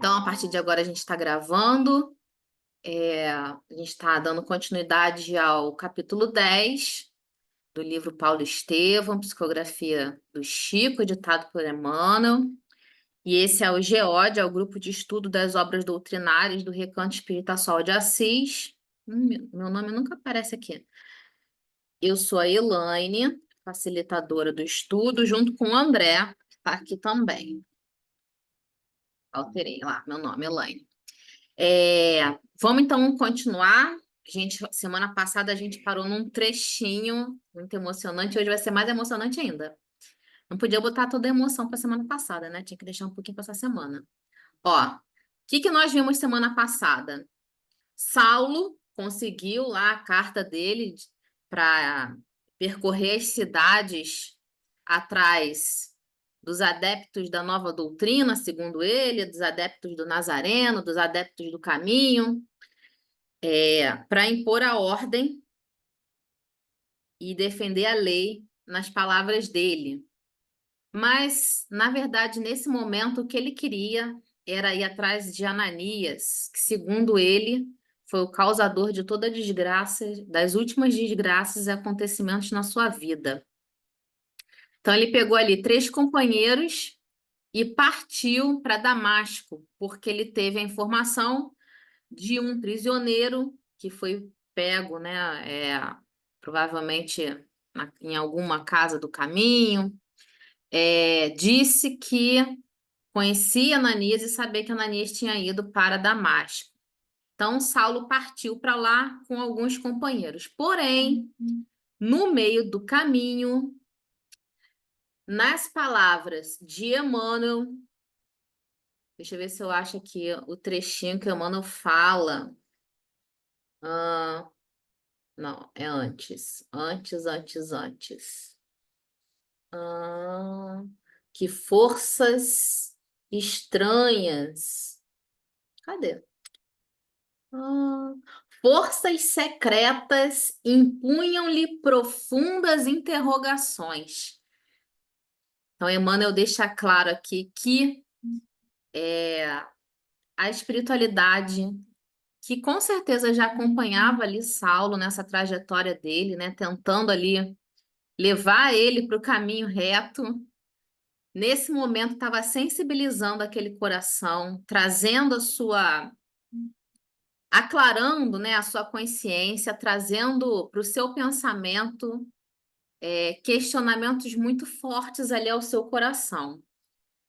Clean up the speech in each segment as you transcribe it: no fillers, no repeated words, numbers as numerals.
Então, a partir de agora, a gente está gravando, a gente está dando continuidade ao capítulo 10 do livro Paulo Estevam, Psicografia do Chico, editado por Emmanuel. E esse é o GEOD, é o Grupo de Estudo das Obras Doutrinárias do Recanto Espírita Sol de Assis. Meu nome nunca aparece aqui. Eu sou a Elaine, facilitadora do estudo, junto com o André, que está aqui também. Alterei lá, meu nome, Elaine. Vamos então continuar. Semana passada a gente parou num trechinho muito emocionante. Hoje vai ser mais emocionante ainda. Não podia botar toda a emoção para semana passada, né? Tinha que deixar um pouquinho para essa semana. Ó, o que nós vimos semana passada? Saulo conseguiu lá a carta dele para percorrer as cidades atrás dos adeptos da nova doutrina, segundo ele, dos adeptos do Nazareno, dos adeptos do caminho, para impor a ordem e defender a lei nas palavras dele. Mas, na verdade, nesse momento, o que ele queria era ir atrás de Ananias, que, segundo ele, foi o causador de toda a desgraça, das últimas desgraças e acontecimentos na sua vida. Então, ele pegou ali 3 companheiros e partiu para Damasco, porque ele teve a informação de um prisioneiro que foi pego, né, provavelmente em alguma casa do caminho, disse que conhecia Ananias e sabia que Ananias tinha ido para Damasco. Então, Saulo partiu para lá com alguns companheiros. Porém, no meio do caminho, nas palavras de Emmanuel, deixa eu ver se eu acho aqui o trechinho que Emmanuel fala. Não, é antes. Antes. Que forças estranhas. Cadê? Forças secretas impunham-lhe profundas interrogações. Então, Emmanuel deixa claro aqui que a espiritualidade, que com certeza já acompanhava ali Saulo nessa trajetória dele, né, tentando ali levar ele para o caminho reto, nesse momento estava sensibilizando aquele coração, trazendo aclarando, né, a sua consciência, trazendo para o seu pensamento questionamentos muito fortes ali ao seu coração.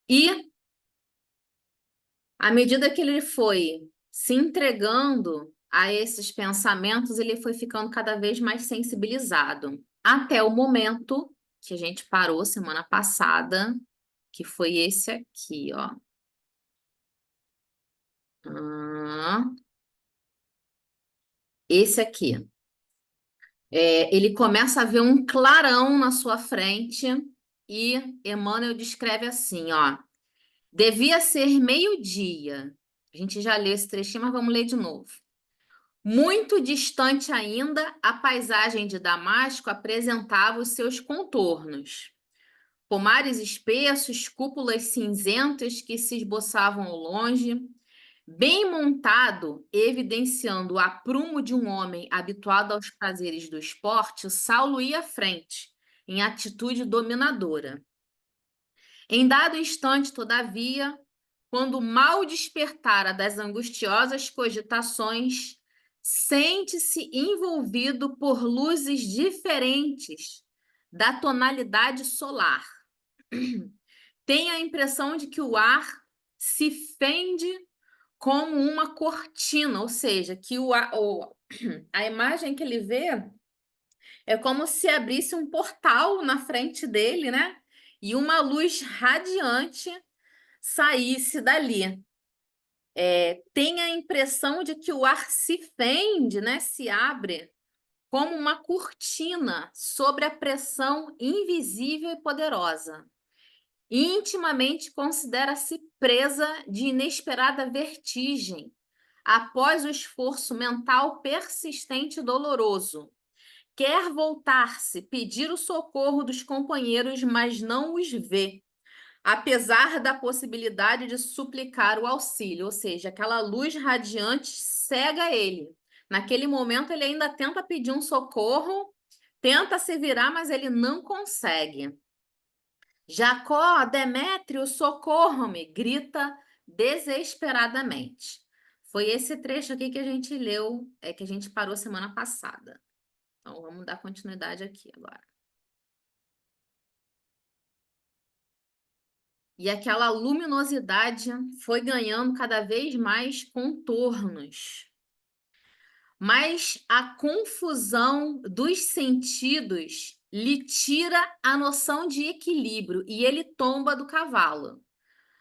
E, à medida que ele foi se entregando a esses pensamentos, ele foi ficando cada vez mais sensibilizado, até o momento que a gente parou semana passada, que foi esse aqui, ó. Esse aqui. Ele começa a ver um clarão na sua frente e Emmanuel descreve assim, ó. Devia ser meio-dia. A gente já leu esse trechinho, mas vamos ler de novo. Muito distante ainda, a paisagem de Damasco apresentava os seus contornos. Pomares espessos, cúpulas cinzentas que se esboçavam ao longe, bem montado, evidenciando o aprumo de um homem habituado aos prazeres do esporte, Saulo ia à frente, em atitude dominadora. Em dado instante, todavia, quando mal despertara das angustiosas cogitações, sente-se envolvido por luzes diferentes da tonalidade solar. Tem a impressão de que o ar se fende como uma cortina, ou seja, que a imagem que ele vê é como se abrisse um portal na frente dele, né? E uma luz radiante saísse dali. Tem a impressão de que o ar se fende, né? Se abre como uma cortina sobre a pressão invisível e poderosa. Intimamente considera-se presa de inesperada vertigem, após o esforço mental persistente e doloroso. Quer voltar-se, pedir o socorro dos companheiros, mas não os vê. apesar da possibilidade de suplicar o auxílio, ou seja, aquela luz radiante cega ele. Naquele momento, ele ainda tenta pedir um socorro, tenta se virar, mas ele não consegue. Jacó, Demétrio, socorro-me, grita desesperadamente. Foi esse trecho aqui que a gente leu, que a gente parou semana passada. Então, vamos dar continuidade aqui agora. E aquela luminosidade foi ganhando cada vez mais contornos. Mas a confusão dos sentidos lhe tira a noção de equilíbrio e ele tomba do cavalo.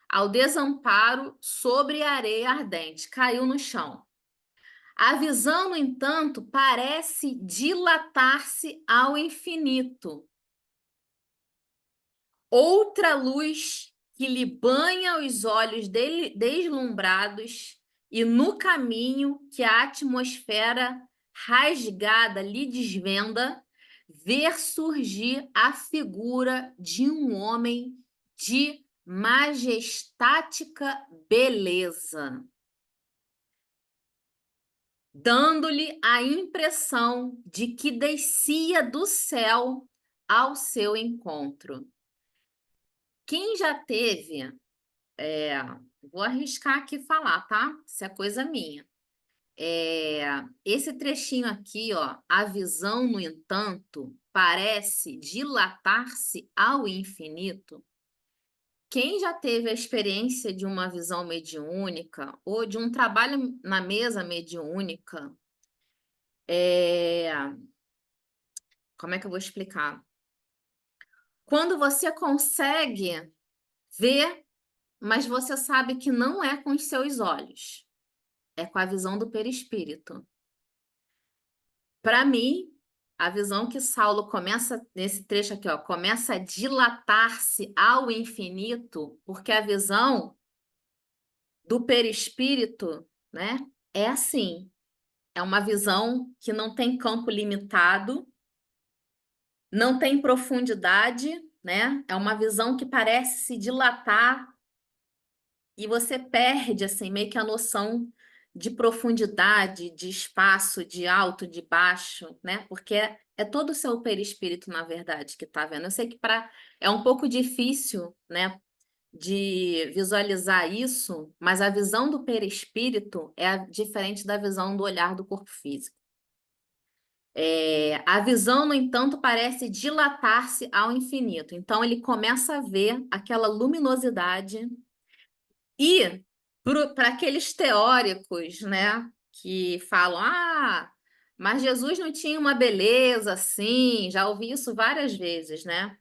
Ao desamparo sobre a areia ardente, caiu no chão. A visão, no entanto, parece dilatar-se ao infinito. Outra luz que lhe banha os olhos deslumbrados, e no caminho que a atmosfera rasgada lhe desvenda, ver surgir a figura de um homem de majestática beleza, dando-lhe a impressão de que descia do céu ao seu encontro. Quem já teve, vou arriscar aqui falar, tá? Isso é coisa minha. Esse trechinho aqui, ó, a visão, no entanto, parece dilatar-se ao infinito. Quem já teve a experiência de uma visão mediúnica ou de um trabalho na mesa mediúnica, como é que eu vou explicar? Quando você consegue ver, mas você sabe que não é com os seus olhos, é com a visão do perispírito. Para mim, a visão que Saulo começa, nesse trecho aqui, ó, começa a dilatar-se ao infinito, porque a visão do perispírito, né, é assim, é uma visão que não tem campo limitado, não tem profundidade, né? É uma visão que parece se dilatar e você perde assim meio que a noção de profundidade, de espaço, de alto, de baixo, né? Porque é todo o seu perispírito, na verdade, que está vendo. Eu sei que é um pouco difícil, né, de visualizar isso, mas a visão do perispírito é diferente da visão do olhar do corpo físico. A visão, no entanto, parece dilatar-se ao infinito. Então, ele começa a ver aquela luminosidade. E para aqueles teóricos, né, que falam, mas Jesus não tinha uma beleza assim, já ouvi isso várias vezes, né?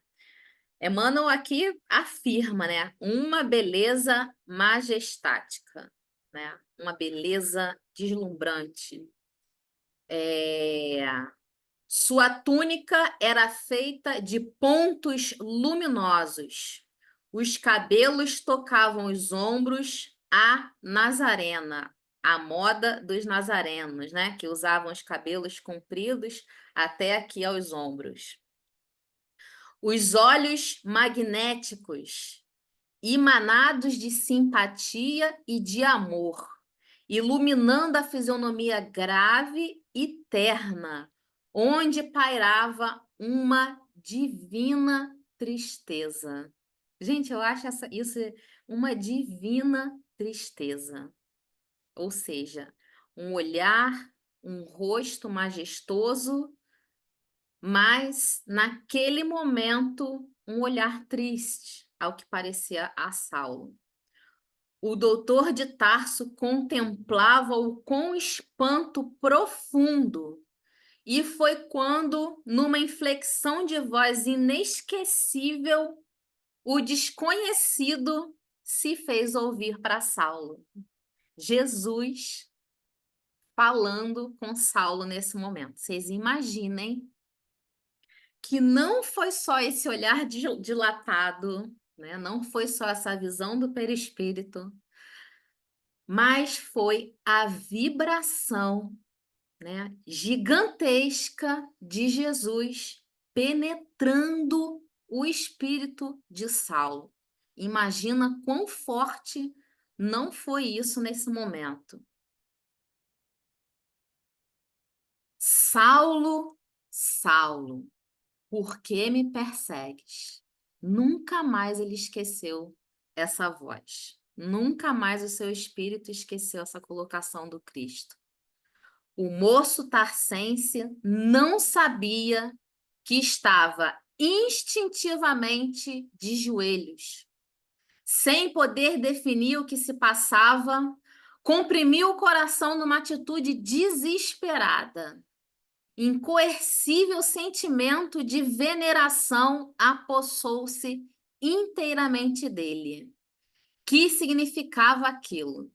Emmanuel aqui afirma, né, uma beleza majestática, né? Uma beleza deslumbrante. Sua túnica era feita de pontos luminosos. Os cabelos tocavam os ombros à nazarena, a moda dos nazarenos, né? Que usavam os cabelos compridos até aqui aos ombros. Os olhos magnéticos, emanados de simpatia e de amor, iluminando a fisionomia grave e terna, onde pairava uma divina tristeza. Gente, eu acho isso uma divina tristeza. Ou seja, um olhar, um rosto majestoso, mas naquele momento um olhar triste, ao que parecia a Saulo. O doutor de Tarso contemplava-o com espanto profundo, e foi quando, numa inflexão de voz inesquecível, o desconhecido se fez ouvir para Saulo. Jesus falando com Saulo nesse momento. Vocês imaginem que não foi só esse olhar dilatado, né? Não foi só essa visão do perispírito, mas foi a vibração, né, gigantesca de Jesus penetrando o espírito de Saulo. Imagina quão forte não foi isso nesse momento. Saulo, Saulo, por que me persegues? Nunca mais ele esqueceu essa voz. Nunca mais o seu espírito esqueceu essa colocação do Cristo. O moço tarcense não sabia que estava instintivamente de joelhos, sem poder definir o que se passava, comprimiu o coração numa atitude desesperada. Incoercível sentimento de veneração apossou-se inteiramente dele. Que significava aquilo?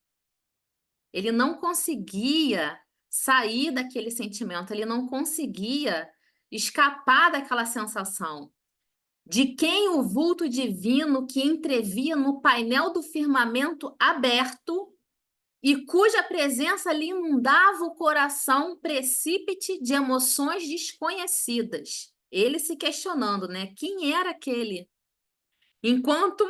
Ele não conseguia sair daquele sentimento, ele não conseguia escapar daquela sensação de quem o vulto divino que entrevia no painel do firmamento aberto e cuja presença lhe inundava o coração precípite de emoções desconhecidas. Ele se questionando, né? Quem era aquele? Enquanto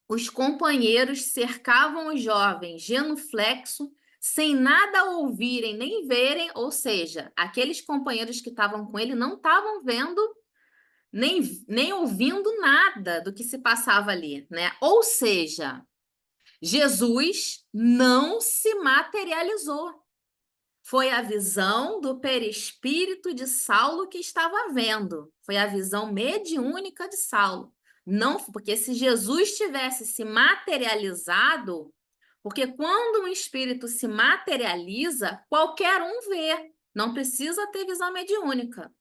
os companheiros cercavam o jovem genuflexo, sem nada ouvirem nem verem, ou seja, aqueles companheiros que estavam com ele não estavam vendo nem ouvindo nada do que se passava ali, né? Ou seja, Jesus não se materializou. Foi a visão do perispírito de Saulo que estava vendo. Foi a visão mediúnica de Saulo. Não, porque se Jesus tivesse se materializado, porque quando um espírito se materializa, qualquer um vê. Não precisa ter visão mediúnica.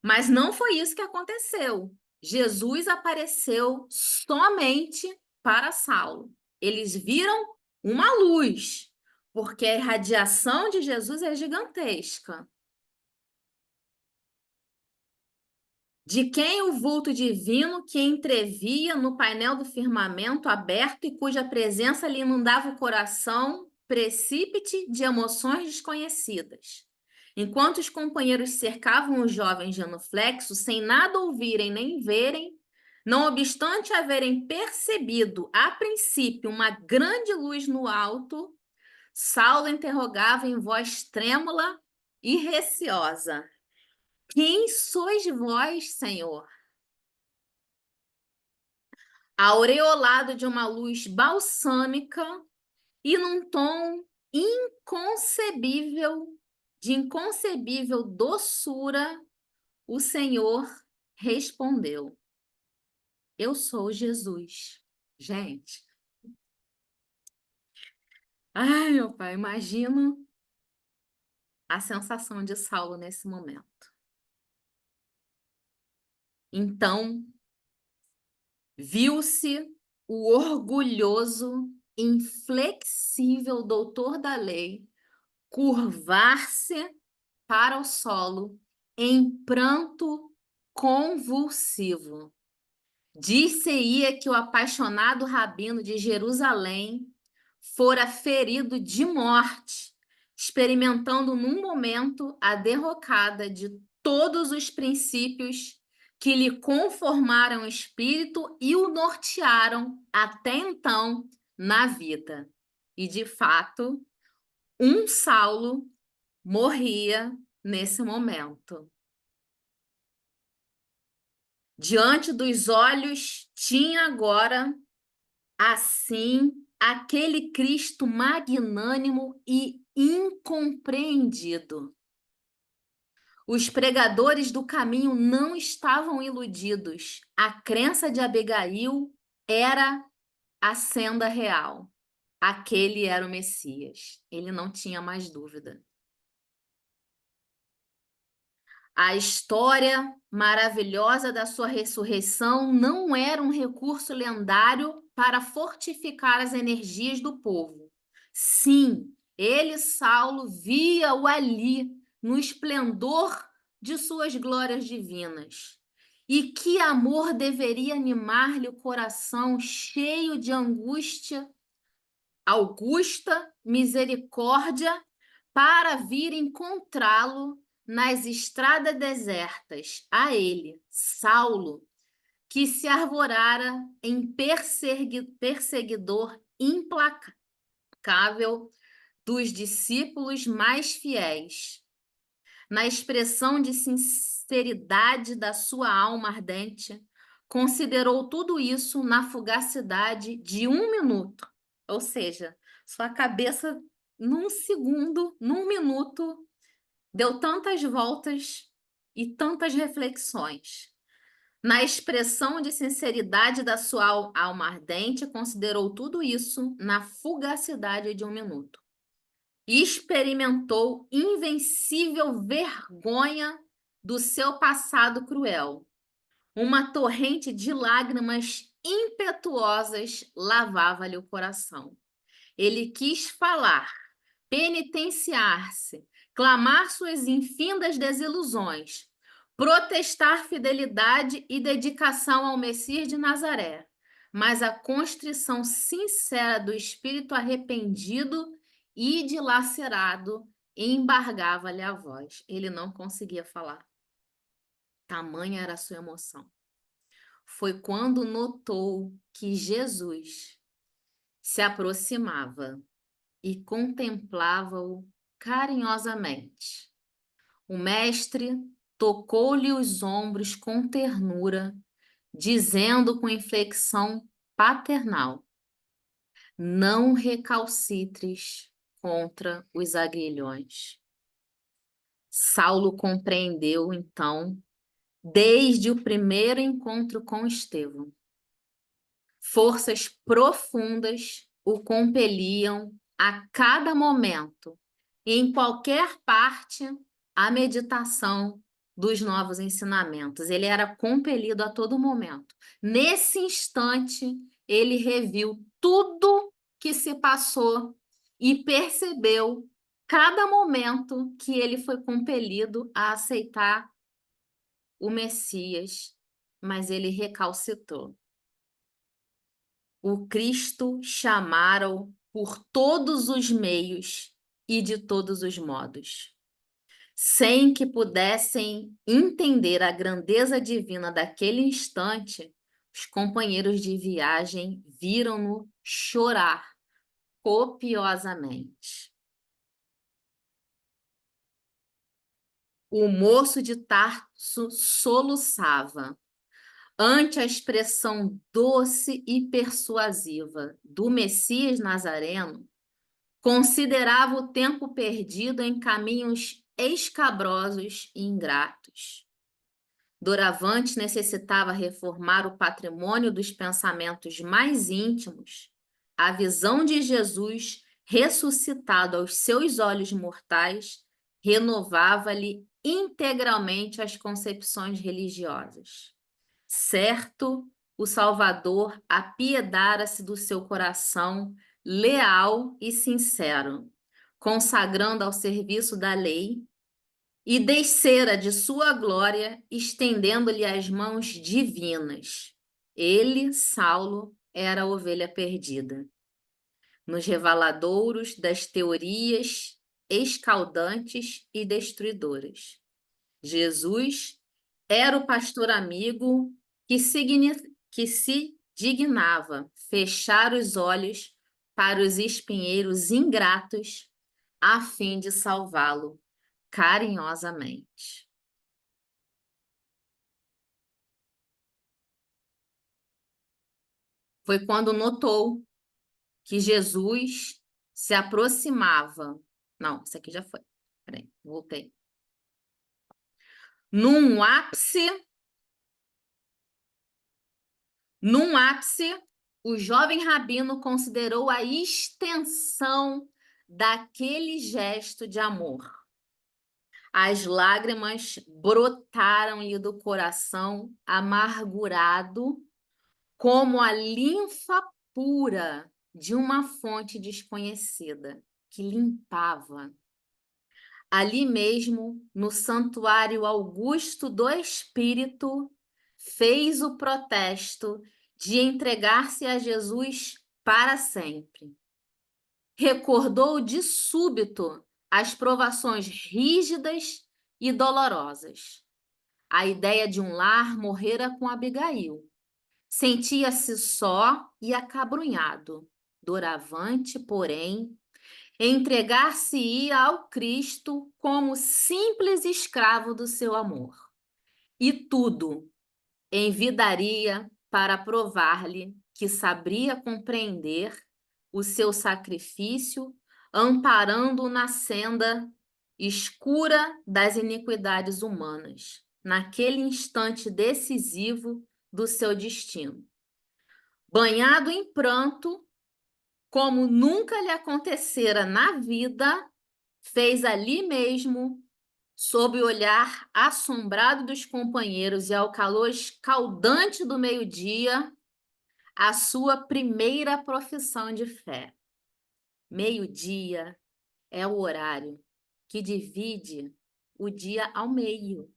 Mas não foi isso que aconteceu. Jesus apareceu somente para Saulo. Eles viram uma luz, porque a irradiação de Jesus é gigantesca. De quem o vulto divino que entrevia no painel do firmamento aberto e cuja presença lhe inundava o coração, precípite de emoções desconhecidas. Enquanto os companheiros cercavam o jovem genuflexo, sem nada ouvirem nem verem, não obstante haverem percebido, a princípio, uma grande luz no alto, Saulo interrogava em voz trêmula e receosa: Quem sois vós, Senhor? Aureolado de uma luz balsâmica e num tom inconcebível, de inconcebível doçura, o Senhor respondeu: Eu sou Jesus. Gente, ai, meu pai, imagino a sensação de Saulo nesse momento. Então, viu-se o orgulhoso, inflexível doutor da lei curvar-se para o solo em pranto convulsivo. Dir-se-ia que o apaixonado rabino de Jerusalém fora ferido de morte, experimentando num momento a derrocada de todos os princípios que lhe conformaram o espírito e o nortearam até então na vida. E, de fato, um Saulo morria nesse momento. Diante dos olhos tinha agora, assim, aquele Cristo magnânimo e incompreendido. Os pregadores do caminho não estavam iludidos. A crença de Abigail era a senda real. Aquele era o Messias. Ele não tinha mais dúvida. A história maravilhosa da sua ressurreição não era um recurso lendário para fortificar as energias do povo. Sim, ele, Saulo, via-o ali, no esplendor de suas glórias divinas. E que amor deveria animar-lhe o coração cheio de angústia, augusta misericórdia, para vir encontrá-lo nas estradas desertas, a ele, Saulo, que se arvorara em perseguidor implacável dos discípulos mais fiéis, na expressão de sinceridade da sua alma ardente, considerou tudo isso na fugacidade de 1 minuto. Ou seja, sua cabeça, num segundo, num minuto, deu tantas voltas e tantas reflexões. Na expressão de sinceridade da sua alma ardente, considerou tudo isso na fugacidade de 1 minuto. Experimentou invencível vergonha do seu passado cruel. Uma torrente de lágrimas impetuosas lavava-lhe o coração. Ele quis falar, penitenciar-se, clamar suas infindas desilusões, protestar fidelidade e dedicação ao Messias de Nazaré. Mas a constrição sincera do espírito arrependido e dilacerado embargava-lhe a voz. Ele não conseguia falar. Tamanha era a sua emoção. Foi quando notou que Jesus se aproximava e contemplava-o carinhosamente. O mestre tocou-lhe os ombros com ternura, dizendo com inflexão paternal: não recalcitres contra os aguilhões. Saulo compreendeu, então, desde o primeiro encontro com Estevão. Forças profundas o compeliam a cada momento, em qualquer parte, à meditação dos novos ensinamentos. Ele era compelido a todo momento. Nesse instante, ele reviu tudo que se passou e percebeu cada momento que ele foi compelido a aceitar o Messias, mas ele recalcitrou. O Cristo chamara-o por todos os meios e de todos os modos. Sem que pudessem entender a grandeza divina daquele instante, os companheiros de viagem viram-no chorar copiosamente. O moço de Tarso soluçava ante a expressão doce e persuasiva do Messias Nazareno. Considerava o tempo perdido em caminhos escabrosos e ingratos. Doravante necessitava reformar o patrimônio dos pensamentos mais íntimos. A visão de Jesus ressuscitado aos seus olhos mortais renovava-lhe integralmente as concepções religiosas. Certo, o Salvador apiedara-se do seu coração leal e sincero, consagrando ao serviço da lei, e descera de sua glória, estendendo-lhe as mãos divinas. Ele, Saulo, era a ovelha perdida. Nos revaladouros das teorias escaldantes e destruidoras. Jesus era o pastor amigo que se dignava fechar os olhos para os espinheiros ingratos, a fim de salvá-lo carinhosamente. Foi quando notou que Jesus se aproximava. Não, isso aqui já foi. Peraí, voltei. Num ápice, o jovem rabino considerou a extensão daquele gesto de amor. As lágrimas brotaram-lhe do coração amargurado, como a linfa pura de uma fonte desconhecida, que limpava. Ali mesmo, no santuário augusto do Espírito, fez o protesto de entregar-se a Jesus para sempre. Recordou de súbito as provações rígidas e dolorosas. A ideia de um lar morrera com Abigail. Sentia-se só e acabrunhado. Doravante, porém, entregar-se-ia ao Cristo como simples escravo do seu amor. E tudo envidaria para provar-lhe que sabia compreender o seu sacrifício, amparando-o na senda escura das iniquidades humanas, naquele instante decisivo do seu destino. Banhado em pranto, como nunca lhe acontecera na vida, fez ali mesmo, sob o olhar assombrado dos companheiros e ao calor escaldante do meio-dia, a sua primeira profissão de fé. Meio-dia é o horário que divide o dia ao meio.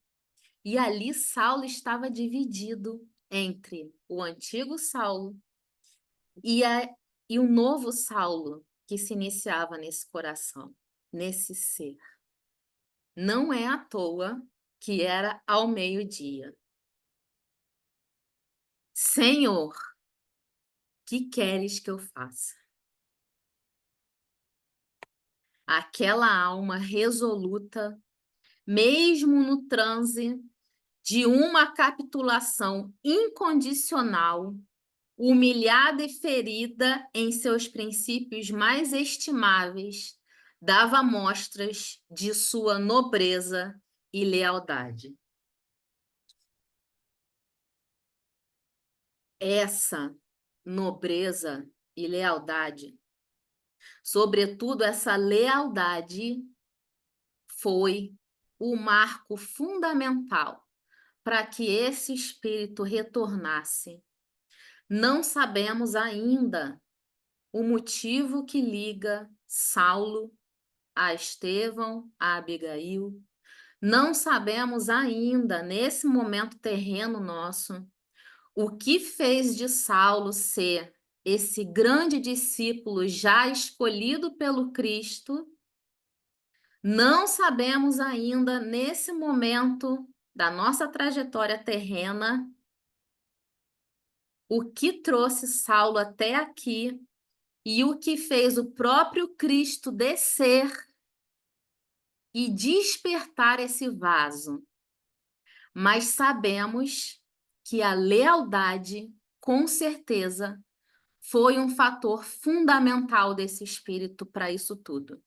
E ali Saulo estava dividido entre o antigo Saulo e o novo Saulo que se iniciava nesse coração, nesse ser. Não é à toa que era ao meio-dia. Senhor, que queres que eu faça? Aquela alma resoluta, mesmo no transe de uma capitulação incondicional, humilhada e ferida em seus princípios mais estimáveis, dava mostras de sua nobreza e lealdade. Essa nobreza e lealdade, sobretudo essa lealdade, foi o marco fundamental para que esse espírito retornasse. Não sabemos ainda o motivo que liga Saulo a Estevão, a Abigail. Não sabemos ainda, nesse momento terreno nosso, o que fez de Saulo ser esse grande discípulo já escolhido pelo Cristo. Não sabemos ainda, nesse momento da nossa trajetória terrena, o que trouxe Saulo até aqui e o que fez o próprio Cristo descer e despertar esse vaso. Mas sabemos que a lealdade, com certeza, foi um fator fundamental desse espírito para isso tudo.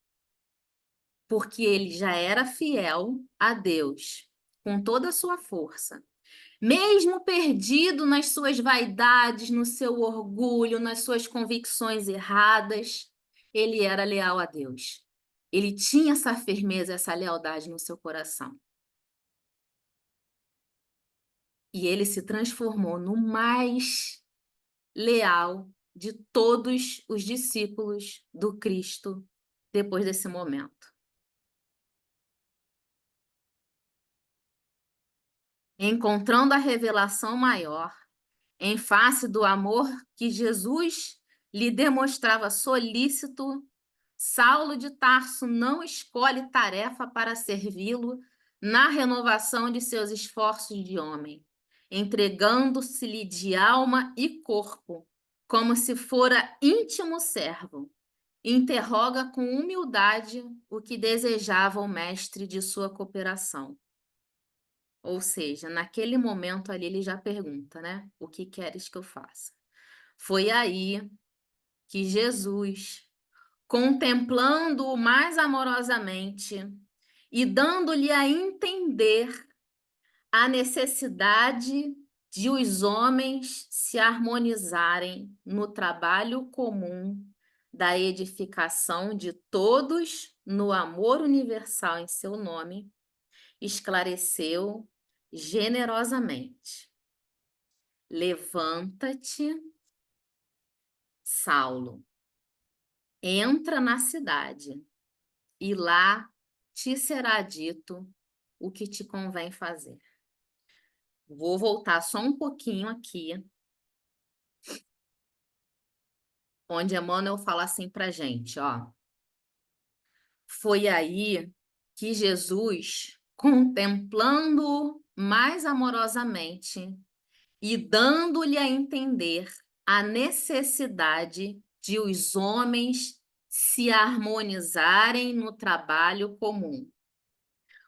Porque ele já era fiel a Deus, com toda a sua força. Mesmo perdido nas suas vaidades, no seu orgulho, nas suas convicções erradas, ele era leal a Deus. Ele tinha essa firmeza, essa lealdade no seu coração. E ele se transformou no mais leal de todos os discípulos do Cristo depois desse momento. Encontrando a revelação maior, em face do amor que Jesus lhe demonstrava solícito, Saulo de Tarso não escolhe tarefa para servi-lo na renovação de seus esforços de homem, entregando-se-lhe de alma e corpo, como se fora íntimo servo. Interroga com humildade o que desejava o mestre de sua cooperação. Ou seja, naquele momento ali ele já pergunta, né? O que queres que eu faça? Foi aí que Jesus, contemplando-o mais amorosamente e dando-lhe a entender a necessidade de os homens se harmonizarem no trabalho comum da edificação de todos no amor universal em seu nome, esclareceu generosamente: levanta-te, Saulo, entra na cidade e lá te será dito o que te convém fazer. Vou voltar só um pouquinho aqui, onde Emmanuel fala assim para gente, ó. Foi aí que Jesus, contemplando mais amorosamente, e dando-lhe a entender a necessidade de os homens se harmonizarem no trabalho comum.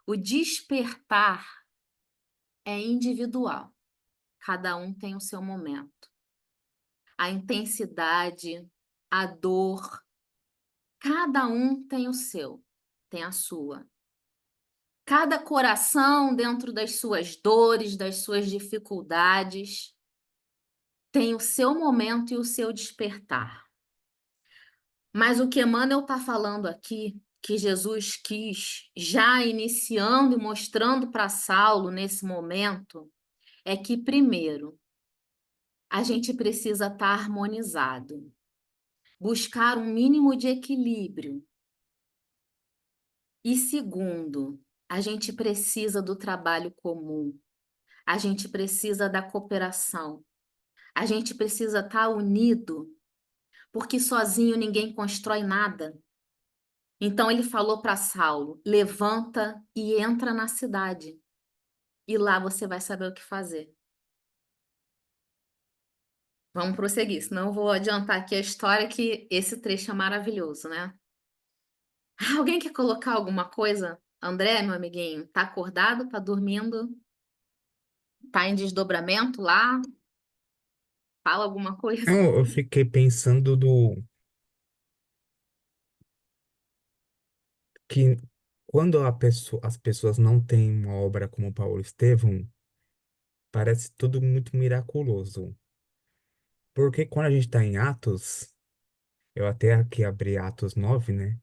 O despertar é individual, cada um tem o seu momento. A intensidade, a dor, cada um tem o seu, tem a sua. Cada coração, dentro das suas dores, das suas dificuldades, tem o seu momento e o seu despertar. Mas o que Emmanuel está falando aqui, que Jesus quis, já iniciando e mostrando para Saulo nesse momento, é que, primeiro, a gente precisa estar harmonizado, buscar um mínimo de equilíbrio. E segundo, a gente precisa do trabalho comum, a gente precisa da cooperação, a gente precisa estar unido, porque sozinho ninguém constrói nada. Então ele falou para Saulo: levanta e entra na cidade, e lá você vai saber o que fazer. Vamos prosseguir, senão eu vou adiantar aqui a história, que esse trecho é maravilhoso, né? Alguém quer colocar alguma coisa? André, meu amiguinho, tá acordado? Tá dormindo? Tá em desdobramento lá? Fala alguma coisa? Não, eu fiquei pensando do que quando as pessoas não têm uma obra como Paulo Estevão, parece tudo muito miraculoso. Porque quando a gente está em Atos, eu até aqui abri Atos 9, né?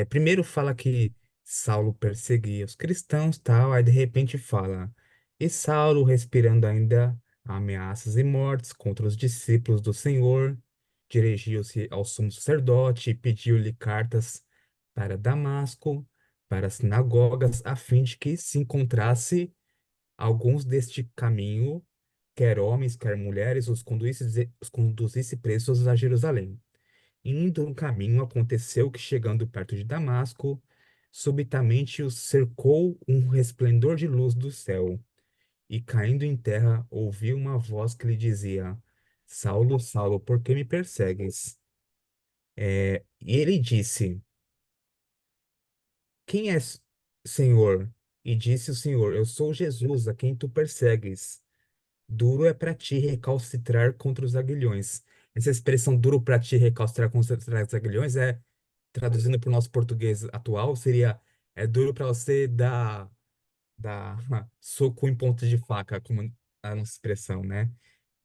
Primeiro fala que Saulo perseguia os cristãos, tal, aí de repente fala, e Saulo, respirando ainda ameaças e mortes contra os discípulos do Senhor, dirigiu-se ao sumo sacerdote e pediu-lhe cartas para Damasco, para as sinagogas, a fim de que se encontrasse alguns deste caminho, quer homens, quer mulheres, os conduzisse presos a Jerusalém. Indo no caminho, aconteceu que, chegando perto de Damasco, subitamente os cercou um resplendor de luz do céu, e caindo em terra, ouviu uma voz que lhe dizia: Saulo, Saulo, por que me persegues? E ele disse: Quem és, Senhor? E disse o Senhor: Eu sou Jesus, a quem tu persegues. Duro é para ti recalcitrar contra os aguilhões. Essa expressão duro para ti recalcitrar contra os aguilhões traduzindo para o nosso português atual, seria duro para você dar soco em ponta de faca, como a nossa expressão, né?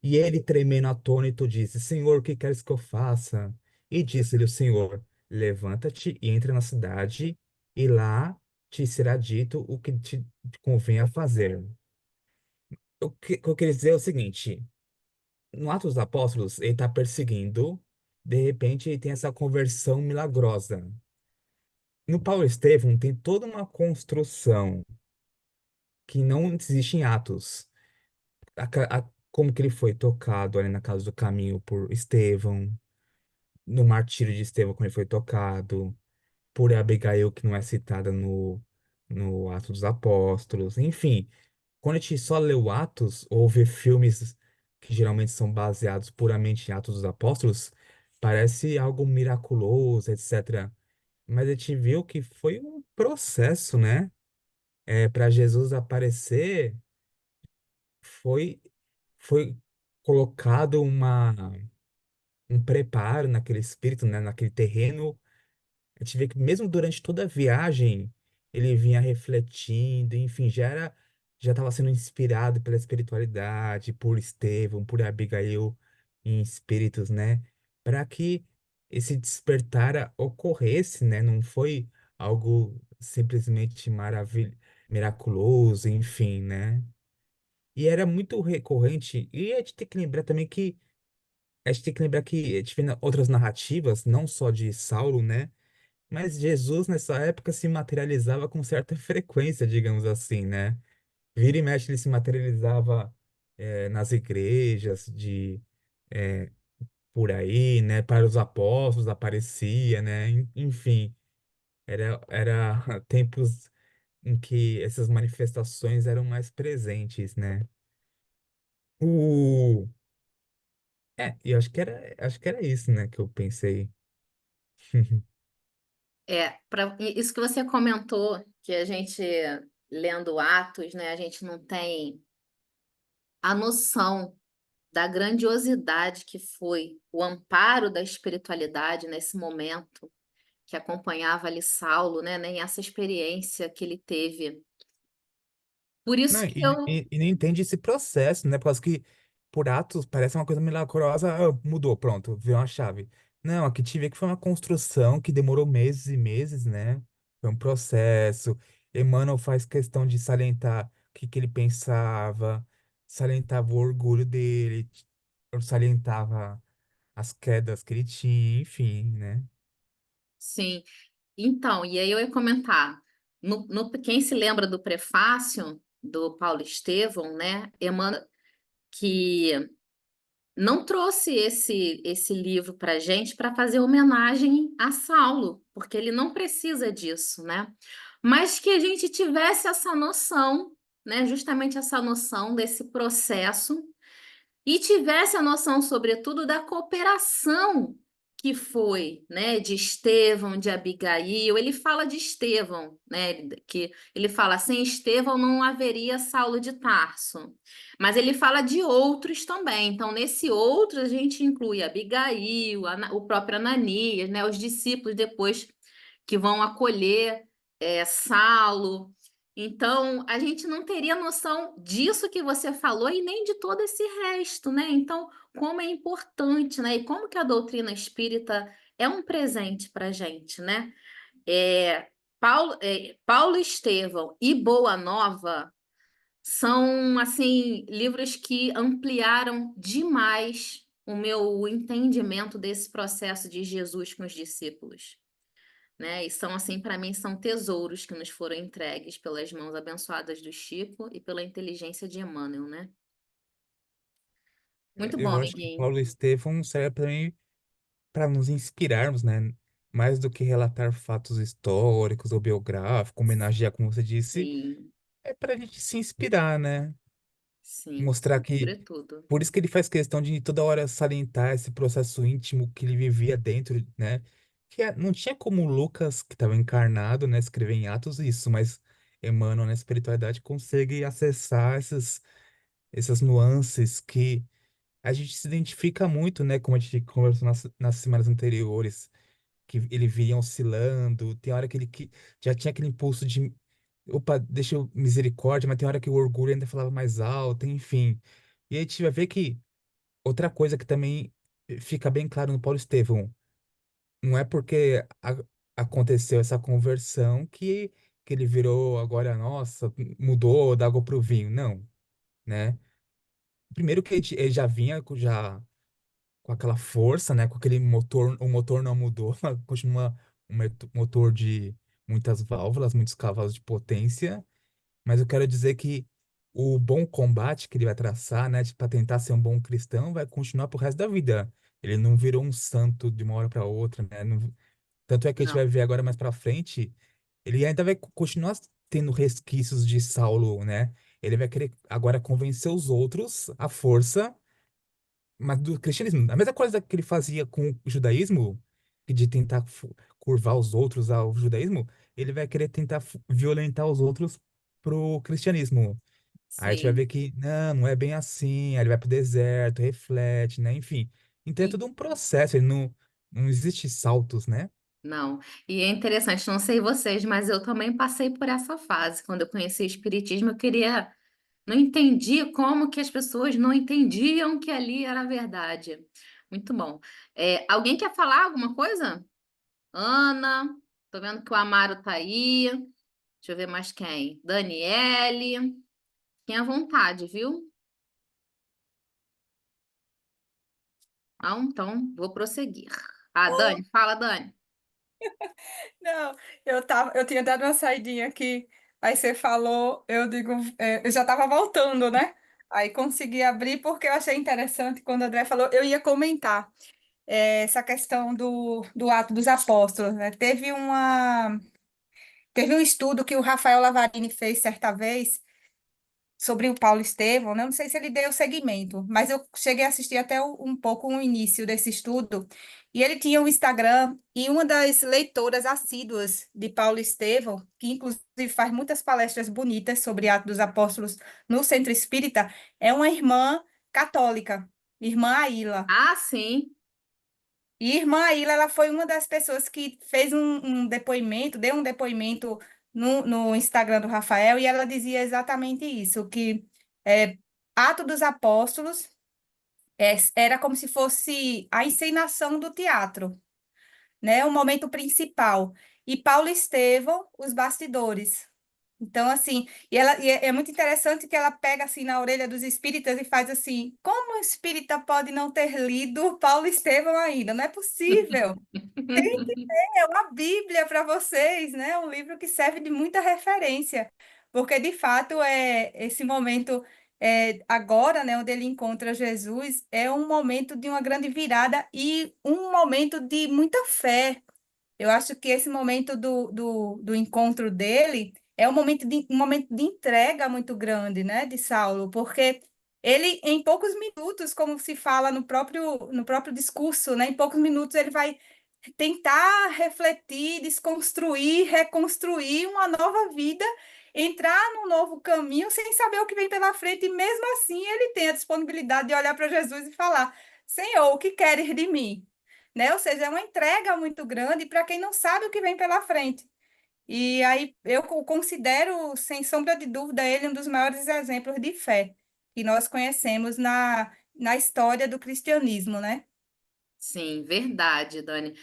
E ele, tremendo atônito, disse: Senhor, o que queres que eu faça? E disse-lhe o Senhor: Levanta-te e entra na cidade, e lá te será dito o que te convém a fazer. O que eu queria dizer é o seguinte: no Atos dos Apóstolos, ele está perseguindo, de repente, ele tem essa conversão milagrosa. No Paulo Estevão tem toda uma construção que não existe em Atos. Como que ele foi tocado ali na casa do caminho por Estevão, no martírio de Estevão, como ele foi tocado, por Abigail, que não é citada no Atos dos Apóstolos. Enfim, quando a gente só lê o Atos, ou vê filmes que geralmente são baseados puramente em Atos dos Apóstolos, parece algo miraculoso, etc. Mas a gente viu que foi um processo, né? Para Jesus aparecer, foi, foi colocado um preparo naquele espírito, né, naquele terreno. A gente vê que mesmo durante toda a viagem, ele vinha refletindo, enfim, já estava sendo inspirado pela espiritualidade, por Estevão, por Abigail, em espíritos, né, para que esse despertar ocorresse, né, não foi algo simplesmente miraculoso, enfim, né. E era muito recorrente, e a gente tem que lembrar também que a gente tem que lembrar que a gente vê outras narrativas, não só de Saulo, né? Mas Jesus, nessa época, se materializava com certa frequência, digamos assim, né? Vira e mexe, ele se materializava nas igrejas eh, por aí, né? Para os apóstolos aparecia, né? Enfim, era tempos em que essas manifestações eram mais presentes, né? O... e eu acho que era isso, né, que eu pensei. Isso que você comentou, que a gente, lendo Atos, né, a gente não tem a noção da grandiosidade que foi o amparo da espiritualidade nesse momento que acompanhava ali Saulo, né, nem essa experiência que ele teve. Por Não, isso que e não entende esse processo, né? Por causa que por atos parece uma coisa milagrosa, mudou, pronto, virou uma chave. Não, aqui tive que foi uma construção que demorou meses e meses, né? Foi um processo. Emmanuel faz questão de salientar o que, que ele pensava, salientava o orgulho dele, salientava as quedas que ele tinha, enfim, né? sim. Então, e aí eu ia comentar, quem se lembra do prefácio do Paulo Estevão, né, Emmanuel, que não trouxe esse livro para gente para fazer homenagem a Saulo, porque ele não precisa disso, né? Mas que a gente tivesse essa noção, né? Justamente essa noção desse processo e tivesse a noção, sobretudo, da cooperação que foi, né, de Estevão, de Abigail. Ele fala de Estevão, né, que ele fala sem Estevão não haveria Saulo de Tarso. Mas ele fala de outros também. Então, nesse outro, a gente inclui Abigail, o próprio Ananias, né, os discípulos depois que vão acolher Saulo. Então, a gente não teria noção disso que você falou e nem de todo esse resto, né? Então, como é importante, né? E como que a doutrina espírita é um presente para a gente, né? Paulo Estevão e Boa Nova são, assim, livros que ampliaram demais o meu entendimento desse processo de Jesus com os discípulos, né? E são assim, para mim, são tesouros que nos foram entregues pelas mãos abençoadas do Chico e pela inteligência de Emmanuel, né? Muito bom, Eu acho que amiguinho. Paulo Estevão serve também para nos inspirarmos, né? Mais do que relatar fatos históricos ou biográficos, homenagear, como você disse, Sim, é para a gente se inspirar, né? sim, Mostrar que. sobretudo. Por isso que ele faz questão de toda hora salientar esse processo íntimo que ele vivia dentro, né? Não tinha como Lucas, que estava encarnado, né, escrever em Atos isso, mas Emmanuel, na espiritualidade, consegue acessar essas nuances que a gente se identifica muito, né? Como a gente conversou nas semanas anteriores que ele vinha oscilando, tem hora que já tinha aquele impulso de, opa, deixa eu misericórdia, mas tem hora que o orgulho ainda falava mais alto, enfim. E aí a gente vai ver que outra coisa que também fica bem claro no Paulo Estevão, não é porque aconteceu essa conversão que ele virou agora, nossa, mudou da água pro vinho, não, né? Primeiro que ele já vinha já com aquela força, né? Com aquele motor, o motor não mudou, continua um motor de muitas válvulas, muitos cavalos de potência, mas eu quero dizer que o bom combate que ele vai traçar, né, para tentar ser um bom cristão, vai continuar pro resto da vida. Ele não virou um santo de uma hora para outra, né? Tanto é que a gente vai Não, ver agora mais para frente, ele ainda vai continuar tendo resquícios de Saulo, né? Ele vai querer agora convencer os outros à força, mas do cristianismo. A mesma coisa que ele fazia com o judaísmo, que de tentar curvar os outros ao judaísmo, ele vai querer tentar violentar os outros pro cristianismo. Aí a gente vai sim. ver que não é bem assim. Aí ele vai pro deserto, reflete, né? Enfim. Então é E, todo um processo, ele não existe saltos, né? não. E é interessante, não sei vocês, mas eu também passei por essa fase. Quando eu conheci o Espiritismo, eu queria. Não entendi como que as pessoas não entendiam que ali era a verdade. Muito bom. Alguém quer falar alguma coisa? Ana, tô vendo que o Amaro tá aí. Deixa eu ver mais quem. Daniele. Fiquem à vontade, viu? Então, vou prosseguir. Oh, Dani, fala, Dani. não, eu tinha dado uma saidinha aqui, aí você falou, eu digo, eu já estava voltando, né? Aí consegui abrir porque eu achei interessante quando o André falou, eu ia comentar essa questão do ato dos apóstolos, né? Teve um estudo que o Rafael Lavarini fez certa vez, sobre o Paulo Estevão, né? Não sei se ele deu seguimento, mas eu cheguei a assistir até um pouco o início desse estudo, e ele tinha um Instagram, e uma das leitoras assíduas de Paulo Estevão, que inclusive faz muitas palestras bonitas sobre Atos dos Apóstolos no Centro Espírita, é uma irmã católica, irmã Aila. Ah, sim. E irmã Aila, ela foi uma das pessoas que fez um depoimento, deu um depoimento no Instagram do Rafael, e ela dizia exatamente isso, que é, Atos dos Apóstolos era como se fosse a encenação do teatro, né? O momento principal. E Paulo Estevão, os bastidores. Então, assim, é muito interessante que ela pega assim na orelha dos espíritas e faz assim: como o espírita pode não ter lido Paulo Estevão ainda? Não é possível. Tem que ter uma Bíblia para vocês, né? Um livro que serve de muita referência, porque de fato é esse momento agora, né, onde ele encontra Jesus, é um momento de uma grande virada e um momento de muita fé. Eu acho que esse momento do encontro dele é um momento de entrega muito grande, né, de Saulo, porque ele, em poucos minutos, como se fala no próprio discurso, né, em poucos minutos ele vai tentar refletir, desconstruir, reconstruir uma nova vida, entrar num novo caminho sem saber o que vem pela frente, e mesmo assim ele tem a disponibilidade de olhar para Jesus e falar: Senhor, o que queres de mim? Né? Ou seja, é uma entrega muito grande para quem não sabe o que vem pela frente. E aí eu considero, sem sombra de dúvida, ele um dos maiores exemplos de fé que nós conhecemos na história do cristianismo, né? Sim, verdade, Dani.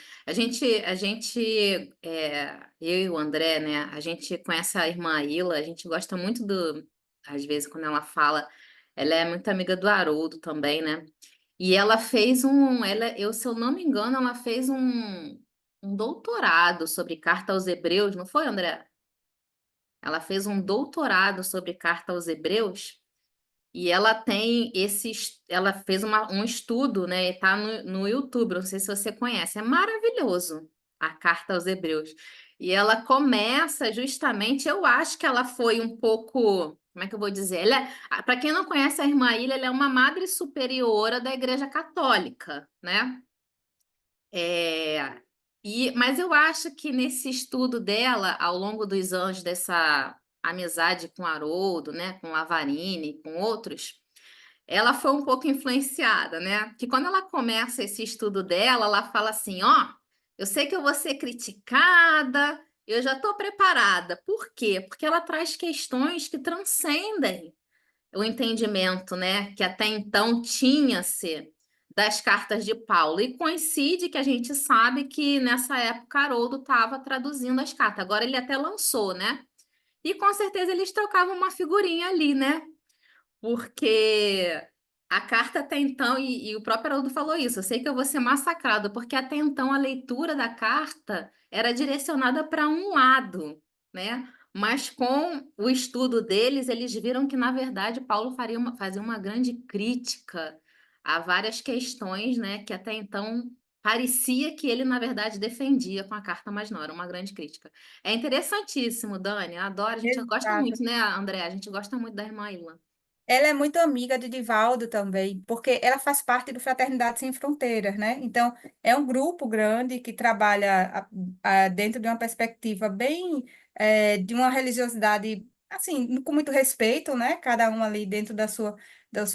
Eu e o André, né? A gente conhece a irmã Ila, a gente gosta muito às vezes, quando ela fala, ela é muito amiga do Haroldo também, né? E ela fez se eu não me engano, ela fez um doutorado sobre carta aos Hebreus, não foi, André? Ela fez um doutorado sobre carta aos Hebreus. E ela tem ela fez um estudo, né? E tá no YouTube, não sei se você conhece, é maravilhoso a Carta aos Hebreus. E ela começa justamente, eu acho que ela foi um pouco, como é que eu vou dizer? Para quem não conhece a irmã Ilha, ela é uma madre superiora da Igreja Católica, né? É, mas eu acho que nesse estudo dela, ao longo dos anos dessa amizade com Haroldo, né, com Lavarini, com outros, ela foi um pouco influenciada, né? Que quando ela começa esse estudo dela, ela fala assim: ó, eu sei que eu vou ser criticada, eu já estou preparada. Por quê? Porque ela traz questões que transcendem o entendimento, né, que até então tinha-se das cartas de Paulo. E coincide que a gente sabe que nessa época Haroldo estava traduzindo as cartas. Agora ele até lançou, né? E com certeza eles trocavam uma figurinha ali, né? Porque a carta até então, e o próprio Haroldo falou isso, eu sei que eu vou ser massacrado, porque até então a leitura da carta era direcionada para um lado, né? Mas com o estudo deles, eles viram que, na verdade, Paulo fazia uma grande crítica a várias questões, né? Que até então parecia que ele, na verdade, defendia com a carta, mas não, era uma grande crítica. É interessantíssimo, Dani, eu adoro, a gente gosta Exato. muito, né, André? A gente gosta muito da irmã Ilma. Ela é muito amiga de Divaldo também, porque ela faz parte do Fraternidade Sem Fronteiras, né? Então, é um grupo grande que trabalha dentro de uma perspectiva bem de uma religiosidade, assim, com muito respeito, né? Cada um ali dentro da sua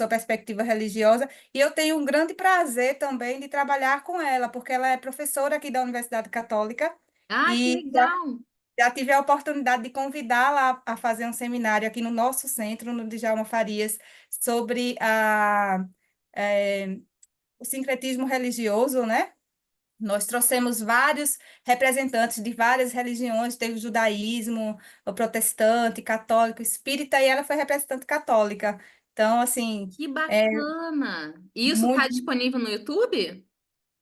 perspectiva religiosa. E eu tenho um grande prazer também de trabalhar com ela, porque ela é professora aqui da Universidade Católica. Ah, que E legal! já tive a oportunidade de convidá-la a fazer um seminário aqui no nosso centro, no Djalma Farias, sobre o sincretismo religioso, né? Nós trouxemos vários representantes de várias religiões, teve o judaísmo, o protestante, católico, espírita, e ela foi representante católica. Então, assim, Que é bacana! E isso está muito. disponível no YouTube?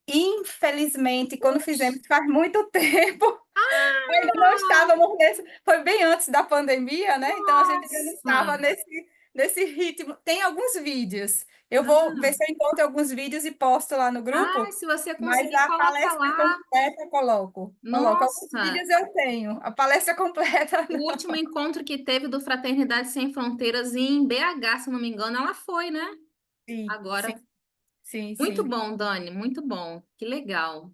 Infelizmente, quando Puxa! fizemos faz muito tempo, ainda não Ah, estávamos nesse. Foi bem antes da pandemia, né? Então a gente ainda não estava nossa! nesse ritmo. Tem alguns vídeos. Eu vou ver Ah, se eu encontro alguns vídeos e posto lá no ai, grupo, se você mas conseguir, a coloca palestra lá. completa eu coloco. Coloco. Alguns Nossa, vídeos eu tenho. A palestra completa o não. último encontro que teve do Fraternidade Sem Fronteiras em BH, se não me engano, ela foi, né? Sim, sim, Agora. sim, Muito sim. bom, Dani, muito bom. Que legal.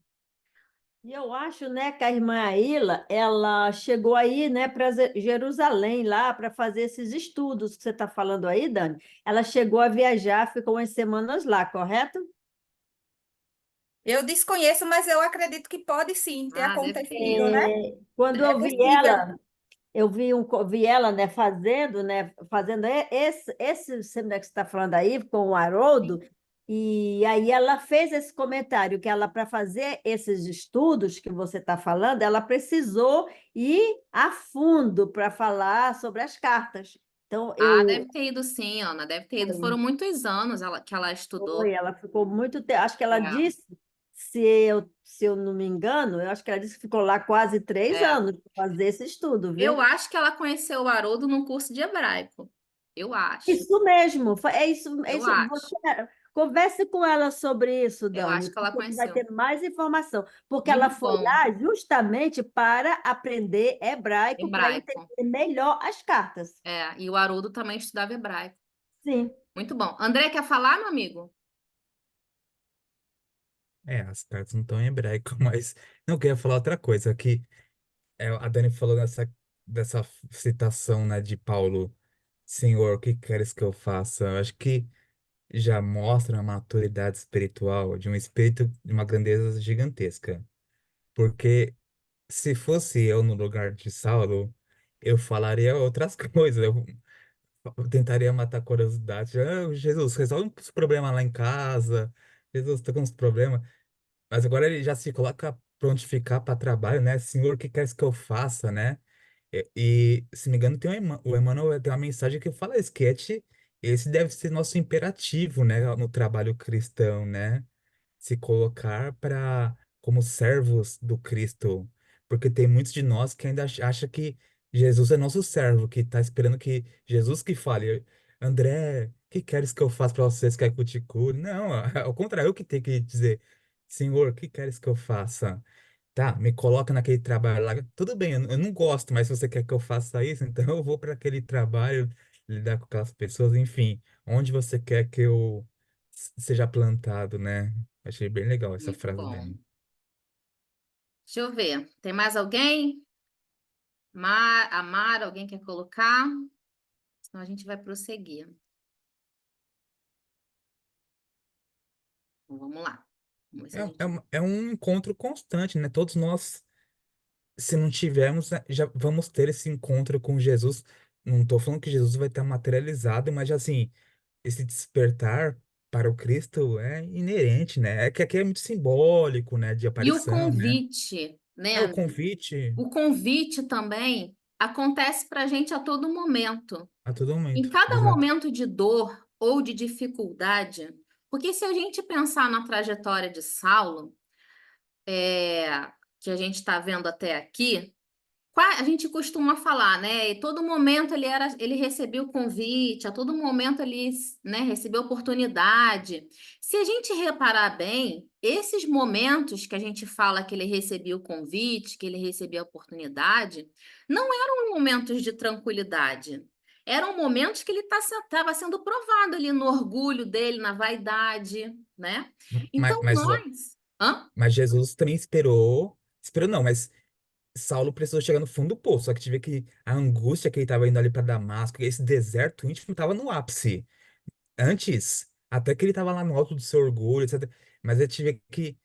E eu acho, né, que a irmã Aila, ela chegou aí, né, para Jerusalém, lá, para fazer esses estudos que você está falando aí, Dani. Ela chegou a viajar, ficou umas semanas lá, correto? Eu desconheço, mas eu acredito que pode sim ter Ah, deve ter ido. acontecido, né? Quando É eu vi possível. ela, vi ela, né, fazendo esse né, que você está falando aí com o Haroldo, e aí ela fez esse comentário que ela, para fazer esses estudos que você está falando, ela precisou ir a fundo para falar sobre as cartas. Então, Ah, eu deve ter ido sim, Ana, deve ter ido. Foram muitos anos que ela estudou. ela ficou muito tempo, acho que ela É, disse, se eu não me engano, eu acho que ela disse que ficou lá quase três é. anos para fazer esse estudo, Eu viu? acho que ela conheceu o Haroldo num curso de hebraico. Eu acho. Isso mesmo, é isso, é Eu isso. acho. Você converse com ela sobre isso, Eu acho Dani, que ela porque você vai conheceu. ter mais informação, porque ela Muito foi bom. lá justamente para aprender hebraico, para Hebraico. entender melhor as cartas. É, e o Haroldo também estudava hebraico. Sim. Muito bom. André, quer falar, meu amigo? As cartas não estão em hebraico, mas não eu queria falar outra coisa, que a Dani falou dessa citação, né, de Paulo, Senhor, o que queres que eu faça? Eu acho que já mostra uma maturidade espiritual de um espírito de uma grandeza gigantesca. Porque se fosse eu no lugar de Saulo, eu falaria outras coisas. Eu tentaria matar a curiosidade. Ah, Jesus, resolve os problemas lá em casa. Jesus, tô com uns problemas. Mas agora ele já se coloca prontificar para trabalho, né? Senhor, o que queres que eu faça, né? Se não me engano, o Emmanuel tem uma mensagem que fala isso, que esse deve ser nosso imperativo, né? No trabalho cristão, né? Se colocar para como servos do Cristo, porque tem muitos de nós que ainda acha que Jesus é nosso servo, que está esperando que Jesus que fale, André, o que queres que eu faça para vocês? Quer que eu te cure? Não, ao contrário, eu que tenho que dizer, Senhor, o que queres que eu faça? Tá, me coloca naquele trabalho lá. Tudo bem, eu não gosto, mas se você quer que eu faça isso, então eu vou para aquele trabalho, lidar com aquelas pessoas, enfim, onde você quer que eu seja plantado, né? Achei bem legal essa Muito frase bom. dele. Deixa eu ver. Tem mais alguém? Amar, alguém quer colocar? Senão a gente vai prosseguir. Então, vamos lá. Vamos ver se a gente. É um encontro constante, né? Todos nós, se não tivermos, né, já vamos ter esse encontro com Jesus. Não estou falando que Jesus vai estar materializado, mas assim, esse despertar para o Cristo é inerente, né? É que aqui é muito simbólico, né? De E o aparição, né? convite, né, É o amigo? convite O convite também acontece para a gente a todo momento. a todo Em momento. cada Exato. momento de dor ou de dificuldade, porque se a gente pensar na trajetória de Saulo, que a gente está vendo até aqui, a gente costuma falar, né? E todo momento ele recebia o convite, a todo momento ele, né, recebeu oportunidade. Se a gente reparar bem, esses momentos que a gente fala que ele recebia o convite, que ele recebia a oportunidade, não eram momentos de tranquilidade. Eram momentos que ele estava sendo provado ali no orgulho dele, na vaidade, né? Mas, Então mas, nós, hã? mas Jesus também esperou não, mas Saulo precisou chegar no fundo do poço, só que tive que a angústia que ele estava indo ali para Damasco, esse deserto íntimo estava no ápice. Antes, até que ele estava lá no alto do seu orgulho, etc. Mas eu tive que,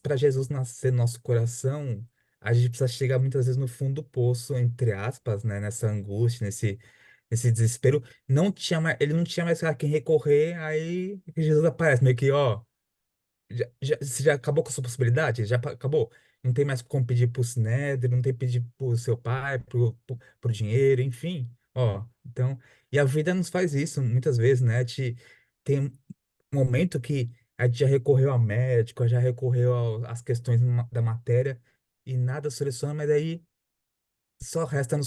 para Jesus nascer no nosso coração, a gente precisa chegar muitas vezes no fundo do poço, entre aspas, né? Nessa angústia, nesse desespero. Ele não tinha mais a quem recorrer, aí Jesus aparece, meio que, ó. Você já acabou com a sua possibilidade? Já acabou? Não tem mais como pedir pro Sinédrio, não tem que pedir pro seu pai, pro dinheiro, enfim. Ó, então, e a vida nos faz isso muitas vezes, né? Tem um momento que a gente já recorreu ao médico, já recorreu às questões da matéria e nada soluciona, mas aí só resta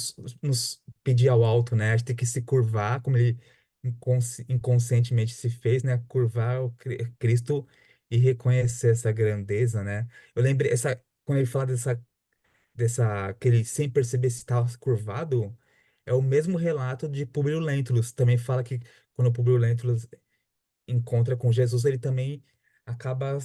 nos pedir ao alto, né? A gente tem que se curvar, como ele inconscientemente se fez, né? Curvar o Cristo e reconhecer essa grandeza, né? Eu lembrei, quando ele fala que ele sem perceber se estava curvado, é o mesmo relato de Publio Lentulus. Também fala que quando Publio Lentulus encontra com Jesus, ele também acaba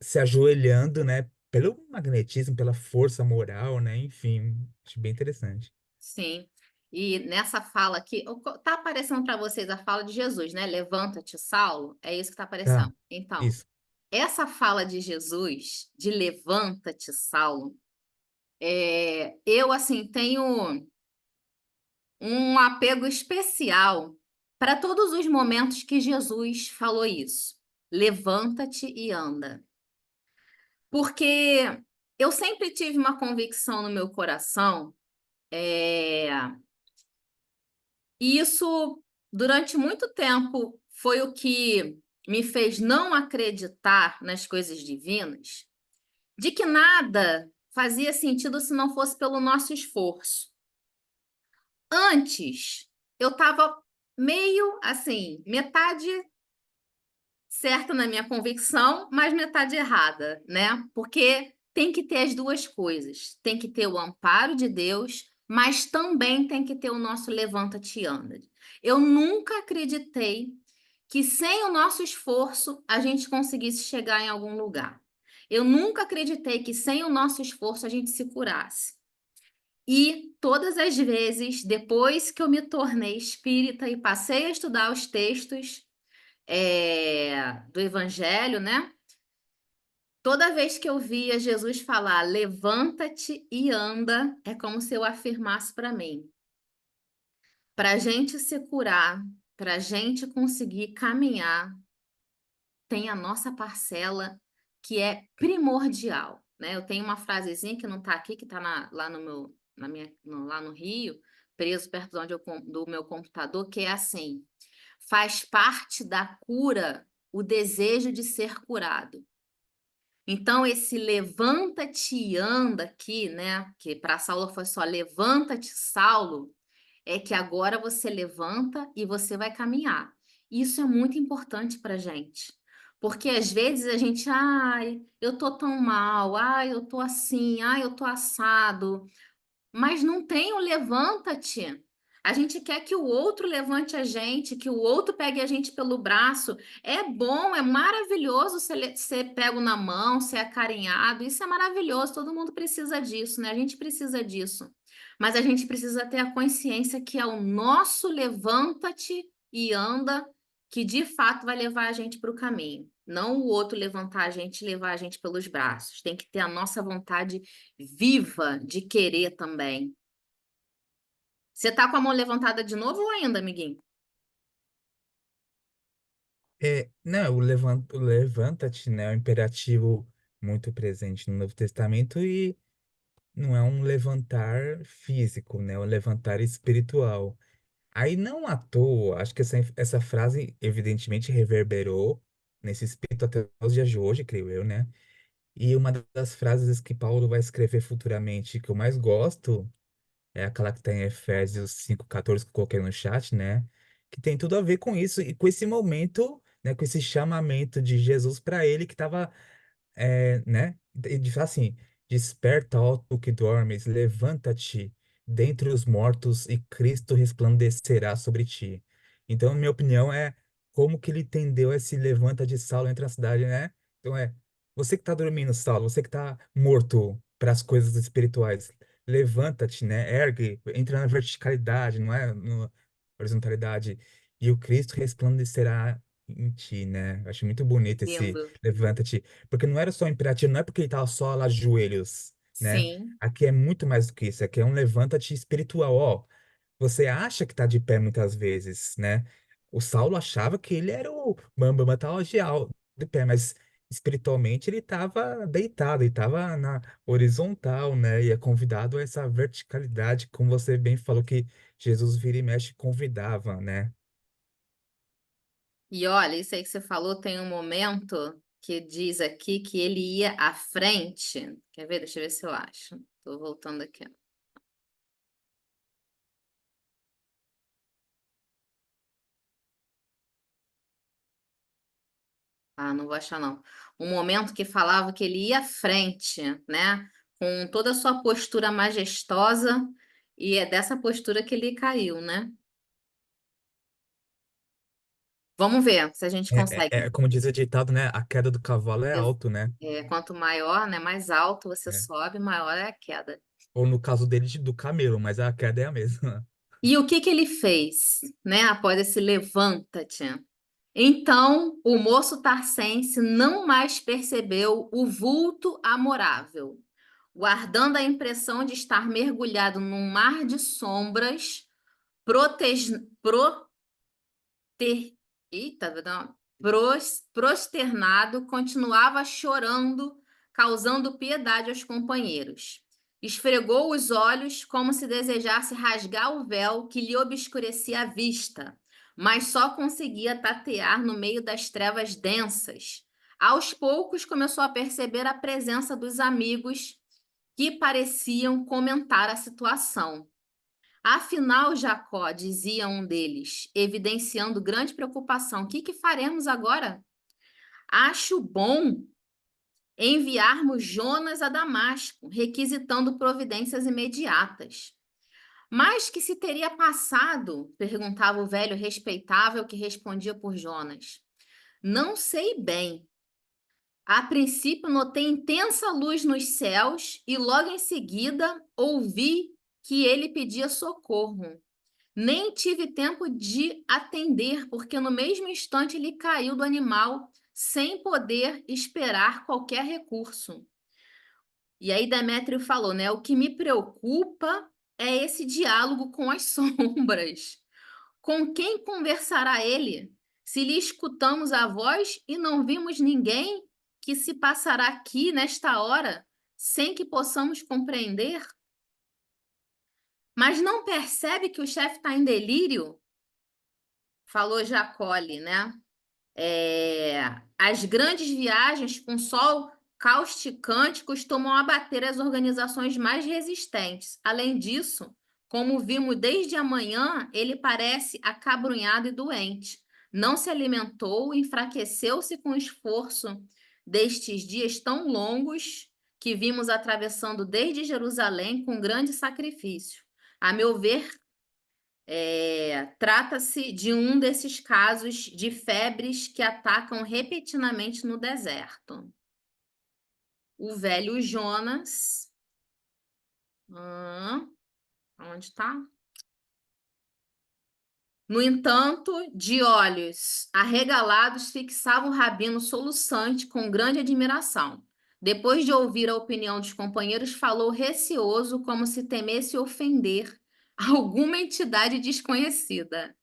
se ajoelhando, né? Pelo magnetismo, pela força moral, né? Enfim, acho bem interessante. Sim. E nessa fala aqui, tá aparecendo para vocês a fala de Jesus, né? Levanta-te, Saulo. É isso que está Tá, aparecendo. Então, isso. essa fala de Jesus, de levanta-te, Saulo, eu, assim, tenho um apego especial para todos os momentos que Jesus falou isso. Levanta-te e anda. Porque eu sempre tive uma convicção no meu coração, é, e isso, durante muito tempo, foi o que me fez não acreditar nas coisas divinas, de que nada fazia sentido se não fosse pelo nosso esforço. Antes, eu estava meio assim, metade certa na minha convicção, mas metade errada, né? Porque tem que ter as duas coisas. Tem que ter o amparo de Deus, mas também tem que ter o nosso levanta-te e anda. Eu nunca acreditei que sem o nosso esforço a gente conseguisse chegar em algum lugar. Eu nunca acreditei que sem o nosso esforço a gente se curasse. E todas as vezes, depois que eu me tornei espírita e passei a estudar os textos do Evangelho, né? Toda vez que eu via Jesus falar, levanta-te e anda, é como se eu afirmasse para mim. Para a gente se curar, para a gente conseguir caminhar, tem a nossa parcela que é primordial, né? Eu tenho uma frasezinha que não está aqui, que está lá no meu, lá no Rio, preso perto de onde do meu computador, que é assim: faz parte da cura o desejo de ser curado. Então, esse levanta-te e anda aqui, né? Que para Saulo foi só levanta-te, Saulo, é que agora você levanta e você vai caminhar. Isso é muito importante para gente. Porque às vezes a gente, ai, eu tô tão mal, ai, eu tô assim, ai, eu tô assado, mas não tem o levanta-te. A gente quer que o outro levante a gente, que o outro pegue a gente pelo braço. É bom, é maravilhoso ser pego na mão, ser acarinhado. Isso é maravilhoso, todo mundo precisa disso, né? A gente precisa disso. Mas a gente precisa ter a consciência que é o nosso levanta-te e anda que de fato vai levar a gente para o caminho. Não o outro levantar a gente e levar a gente pelos braços. Tem que ter a nossa vontade viva de querer também. Você tá com a mão levantada de novo ou ainda, amiguinho? Não, o levanta-te, né, é um imperativo muito presente no Novo Testamento e não é um levantar físico, né, é um levantar espiritual. Aí não à toa, acho que essa frase evidentemente reverberou nesse espírito até os dias de hoje, creio eu, né? E uma das frases que Paulo vai escrever futuramente que eu mais gosto é aquela que está em Efésios 5:14 que eu coloquei no chat, né? Que tem tudo a ver com isso e com esse momento, né? Com esse chamamento de Jesus para ele que estava, né? Ele fala assim: desperta, ó tu que dormes, levanta-te dentre os mortos e Cristo resplandecerá sobre ti. Então, minha opinião é como que ele entendeu esse levanta de Saulo entre a cidade, né? Então você que está dormindo, Saulo, você que está morto para as coisas espirituais, levanta-te, né? Ergue, entra na verticalidade, não é? Na horizontalidade. E o Cristo resplandecerá em ti, né? Acho muito bonito esse Lindo. levanta-te. Porque não era só um imperativo, não é porque ele estava só lá de joelhos, né? Sim. Aqui é muito mais do que isso. Aqui é um levanta-te espiritual. Ó, você acha que está de pé muitas vezes, né? O Saulo achava que ele era o Bambam tal de pé, mas espiritualmente ele estava deitado, ele estava na horizontal, né? E é convidado a essa verticalidade, como você bem falou que Jesus vira e mexe convidava, né? E olha, isso aí que você falou tem um momento que diz aqui que ele ia à frente. Quer ver? Deixa eu ver se eu acho. Tô voltando aqui, ó. Ah, não vou achar, não. Um momento que falava que ele ia à frente, né? Com toda a sua postura majestosa, e é dessa postura que ele caiu, né? Vamos ver se a gente consegue. Como diz o ditado, né? A queda do cavalo é alto, né? Quanto maior, né, mais alto você É. sobe, maior é a queda. Ou no caso dele, do camelo, mas a queda é a mesma. E o que que ele fez, né, após esse levanta-te? Então, o moço tarcense não mais percebeu o vulto amorável, guardando a impressão de estar mergulhado num mar de sombras, protege, ter, eita, não, prosternado, continuava chorando, causando piedade aos companheiros. Esfregou os olhos como se desejasse rasgar o véu que lhe obscurecia a vista, mas só conseguia tatear no meio das trevas densas. Aos poucos começou a perceber a presença dos amigos que pareciam comentar a situação. Afinal, Jacó, dizia um deles, evidenciando grande preocupação, o que que faremos agora? Acho bom enviarmos Jonas a Damasco, requisitando providências imediatas. Mas que se teria passado? Perguntava o velho respeitável que respondia por Jonas. Não sei bem. A princípio notei intensa luz nos céus e logo em seguida ouvi que ele pedia socorro. Nem tive tempo de atender, porque no mesmo instante ele caiu do animal, sem poder esperar qualquer recurso. E aí Demétrio falou, né? O que me preocupa é esse diálogo com as sombras. Com quem conversará ele? Se lhe escutamos a voz e não vimos ninguém, que se passará aqui nesta hora, sem que possamos compreender? Mas não percebe que o chefe está em delírio? Falou Jacole, né? As grandes viagens com sol causticante costumam abater as organizações mais resistentes. Além disso, como vimos desde a manhã, ele parece acabrunhado e doente. Não se alimentou, enfraqueceu-se com o esforço destes dias tão longos que vimos atravessando desde Jerusalém com grande sacrifício. A meu ver, trata-se de um desses casos de febres que atacam repetidamente no deserto. O velho Jonas. Onde está? No entanto, de olhos arregalados, fixava o rabino soluçante com grande admiração. Depois de ouvir a opinião dos companheiros, falou receoso, como se temesse ofender alguma entidade desconhecida.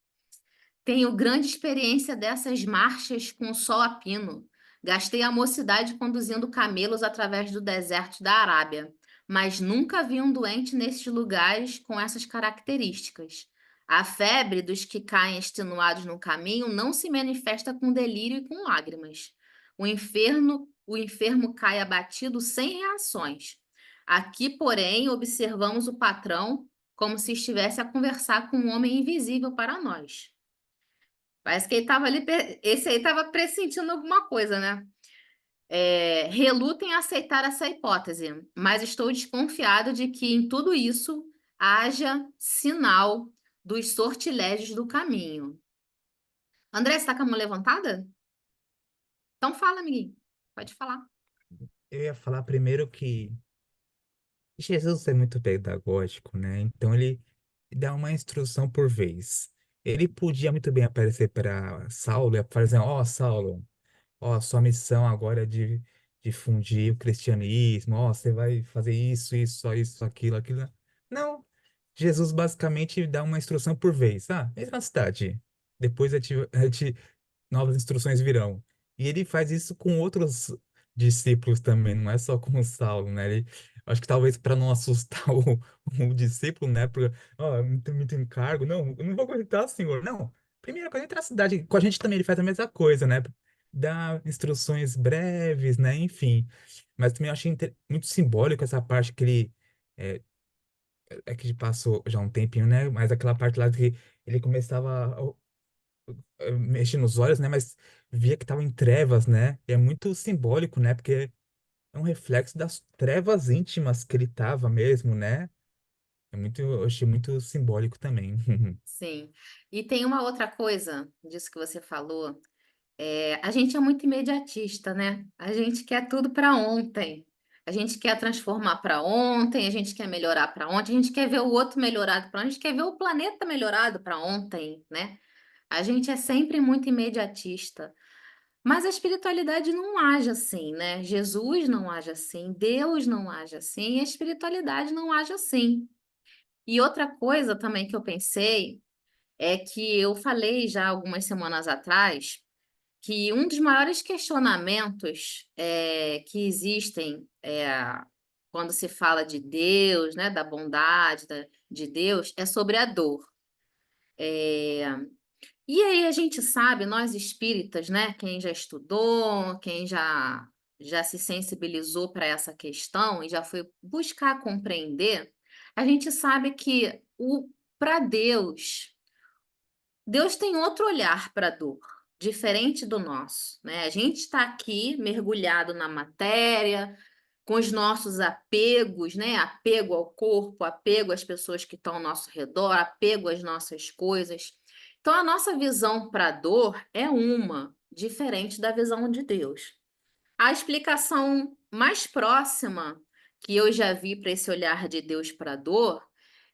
Tenho grande experiência dessas marchas com o sol a pino. Gastei a mocidade conduzindo camelos através do deserto da Arábia, mas nunca vi um doente nesses lugares com essas características. A febre dos que caem extenuados no caminho não se manifesta com delírio e com lágrimas. O enfermo cai abatido sem reações. Aqui, porém, observamos o patrão como se estivesse a conversar com um homem invisível para nós. Parece que ele estava ali, esse aí estava pressentindo alguma coisa, né? Reluto em aceitar essa hipótese, mas estou desconfiado de que em tudo isso haja sinal dos sortilégios do caminho. André, você está com a mão levantada? Então fala, amiguinho. Pode falar. Eu ia falar primeiro que Jesus é muito pedagógico, né? Então ele dá uma instrução por vez. Ele podia muito bem aparecer para Saulo e fazer, ó, Saulo, ó, sua missão agora é de difundir o cristianismo, ó, você vai fazer isso, aquilo, aquilo. Não. Jesus basicamente dá uma instrução por vez. Ah, mesma cidade. Depois novas instruções virão. E ele faz isso com outros discípulos também, não é só com o Saulo, né? Acho que talvez para não assustar o discípulo, né? Porque, ó, muito encargo. Não, eu não vou aguentar, senhor. Não. Primeira coisa, entra na cidade. Com a gente também ele faz a mesma coisa, né? Dá instruções breves, né? Enfim. Mas também eu achei muito simbólico essa parte que ele. É, é que passou já um tempinho, né? Mas aquela parte lá que ele começava mexendo nos olhos, né? Mas via que estava em trevas, né? E é muito simbólico, né? Porque é um reflexo das trevas íntimas que ele estava mesmo, né? Eu achei muito simbólico também. Sim. E tem uma outra coisa disso que você falou. A gente é muito imediatista, né? A gente quer tudo para ontem. A gente quer transformar para ontem, a gente quer melhorar para ontem, a gente quer ver o outro melhorado para ontem, a gente quer ver o planeta melhorado para ontem, né? A gente é sempre muito imediatista. Mas a espiritualidade não age assim, né? Jesus não age assim, Deus não age assim, e a espiritualidade não age assim. E outra coisa também que eu pensei é que eu falei já algumas semanas atrás que um dos maiores questionamentos que existem quando se fala de Deus, né, da bondade de Deus, é sobre a dor. E aí a gente sabe, nós espíritas, né, quem já estudou, quem já se sensibilizou para essa questão e já foi buscar compreender, a gente sabe que para Deus tem outro olhar para a dor, diferente do nosso, né? A gente está aqui mergulhado na matéria, com os nossos apegos, né? Apego ao corpo, apego às pessoas que estão ao nosso redor, apego às nossas coisas. Então, a nossa visão para a dor é uma, diferente da visão de Deus. A explicação mais próxima que eu já vi para esse olhar de Deus para a dor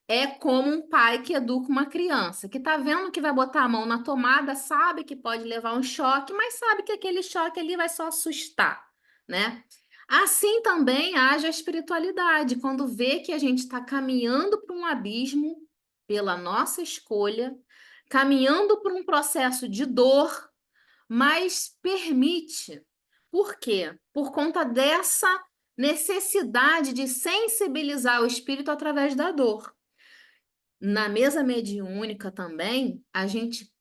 é como um pai que educa uma criança, que está vendo que vai botar a mão na tomada, sabe que pode levar um choque, mas sabe que aquele choque ali vai só assustar, né? Assim também age a espiritualidade, quando vê que a gente está caminhando para um abismo pela nossa escolha, caminhando por um processo de dor, mas permite. Por quê? Por conta dessa necessidade de sensibilizar o espírito através da dor. Na mesa mediúnica também, a gente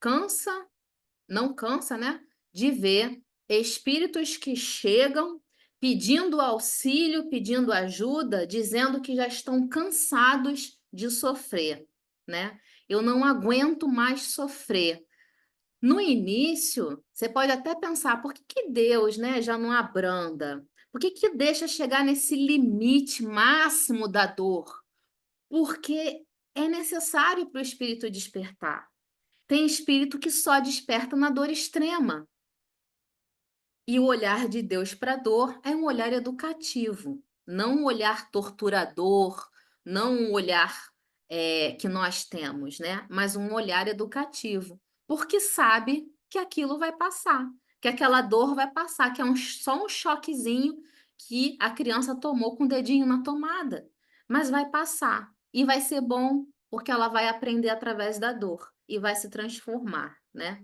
não cansa, né, de ver espíritos que chegam pedindo auxílio, pedindo ajuda, dizendo que já estão cansados de sofrer, né? Eu não aguento mais sofrer. No início, você pode até pensar, por que que Deus, né, já não abranda? Por que que deixa chegar nesse limite máximo da dor? Porque é necessário para o espírito despertar. Tem espírito que só desperta na dor extrema. E o olhar de Deus para a dor é um olhar educativo, não um olhar torturador, não um olhar que nós temos, né? Mas um olhar educativo, porque sabe que aquilo vai passar, que aquela dor vai passar, que é só um choquezinho que a criança tomou com o dedinho na tomada, mas vai passar e vai ser bom, porque ela vai aprender através da dor e vai se transformar, né?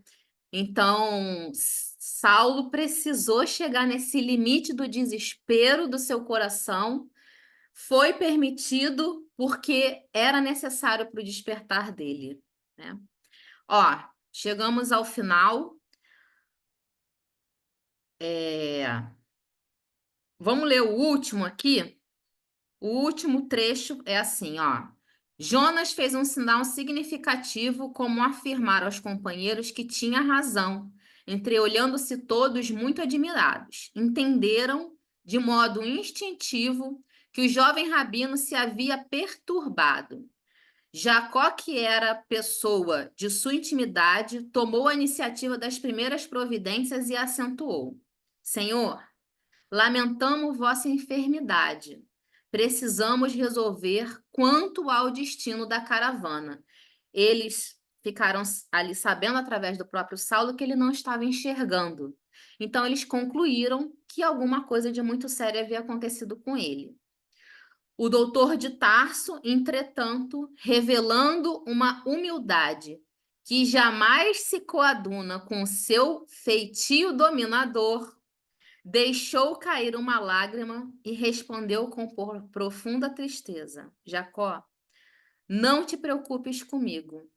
Então, Saulo precisou chegar nesse limite do desespero do seu coração, foi permitido porque era necessário para o despertar dele, né? Ó, chegamos ao final. Vamos ler o último aqui? O último trecho é assim, ó. Jonas fez um sinal significativo como afirmar aos companheiros que tinha razão, entreolhando-se todos muito admirados. Entenderam, de modo instintivo, que o jovem rabino se havia perturbado. Jacó, que era pessoa de sua intimidade, tomou a iniciativa das primeiras providências e acentuou: Senhor, lamentamos vossa enfermidade. Precisamos resolver quanto ao destino da caravana. Eles ficaram ali sabendo, através do próprio Saulo, que ele não estava enxergando. Então, eles concluíram que alguma coisa de muito séria havia acontecido com ele. O doutor de Tarso, entretanto, revelando uma humildade que jamais se coaduna com seu feitio dominador, deixou cair uma lágrima e respondeu com profunda tristeza: Jacó, não te preocupes comigo.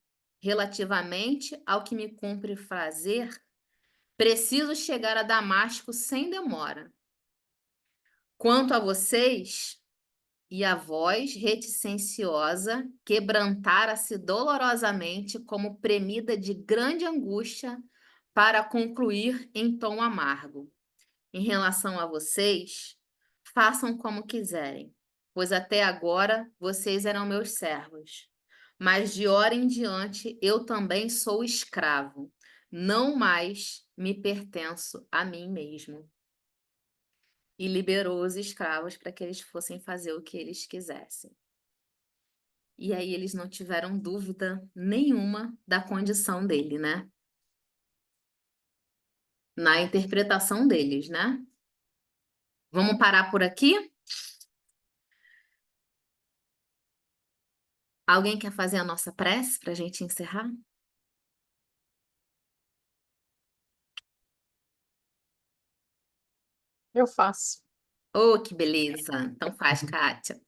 Relativamente ao que me cumpre fazer, preciso chegar a Damasco sem demora. Quanto a vocês, E a voz reticenciosa quebrantara-se dolorosamente, como premida de grande angústia, para concluir em tom amargo. Em relação a vocês, façam como quiserem, pois até agora vocês eram meus servos. Mas de hora em diante eu também sou escravo, não mais me pertenço a mim mesmo. E liberou os escravos para que eles fossem fazer o que eles quisessem. E aí eles não tiveram dúvida nenhuma da condição dele, né? Na interpretação deles, né? Vamos parar por aqui? Alguém quer fazer a nossa prece para a gente encerrar? Eu faço. Oh, que beleza! Então faz, Kátia.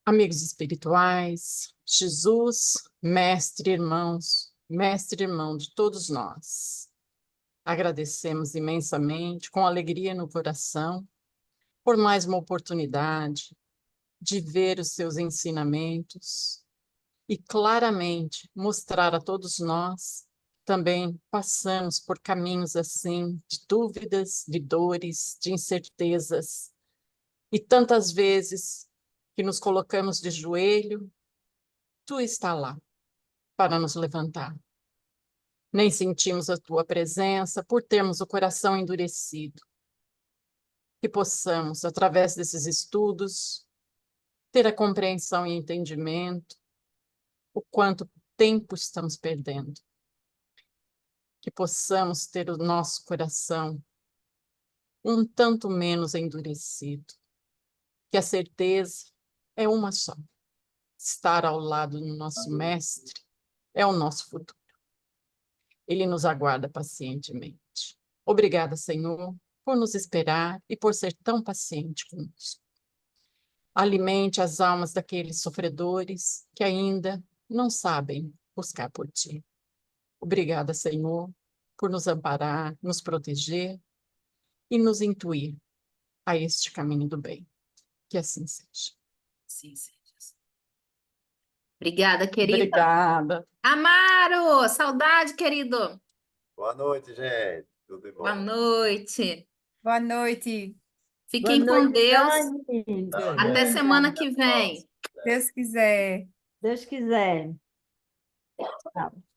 Amigos espirituais, Jesus, mestre, irmãos, mestre, irmão de todos nós. Agradecemos imensamente, com alegria no coração, por mais uma oportunidade de ver os seus ensinamentos e claramente mostrar a todos nós também passamos por caminhos assim de dúvidas, de dores, de incertezas e tantas vezes que nos colocamos de joelho, tu está lá para nos levantar. Nem sentimos a tua presença por termos o coração endurecido. Que possamos, através desses estudos, ter a compreensão e entendimento, o quanto tempo estamos perdendo. Que possamos ter o nosso coração um tanto menos endurecido. Que a certeza é uma só. Estar ao lado do nosso mestre é o nosso futuro. Ele nos aguarda pacientemente. Obrigada, Senhor, por nos esperar e por ser tão paciente conosco. Alimente as almas daqueles sofredores que ainda não sabem buscar por ti. Obrigada, Senhor, por nos amparar, nos proteger e nos intuir a este caminho do bem. Que assim seja. Sim, sim. Obrigada, querida. Obrigada. Amaro, saudade, querido. Boa noite, gente. Tudo de Boa bom? noite. Boa noite. Boa Fiquem com noite, Deus. Dani. Até Linda. semana que vem. Deus quiser. Deus quiser. Tchau.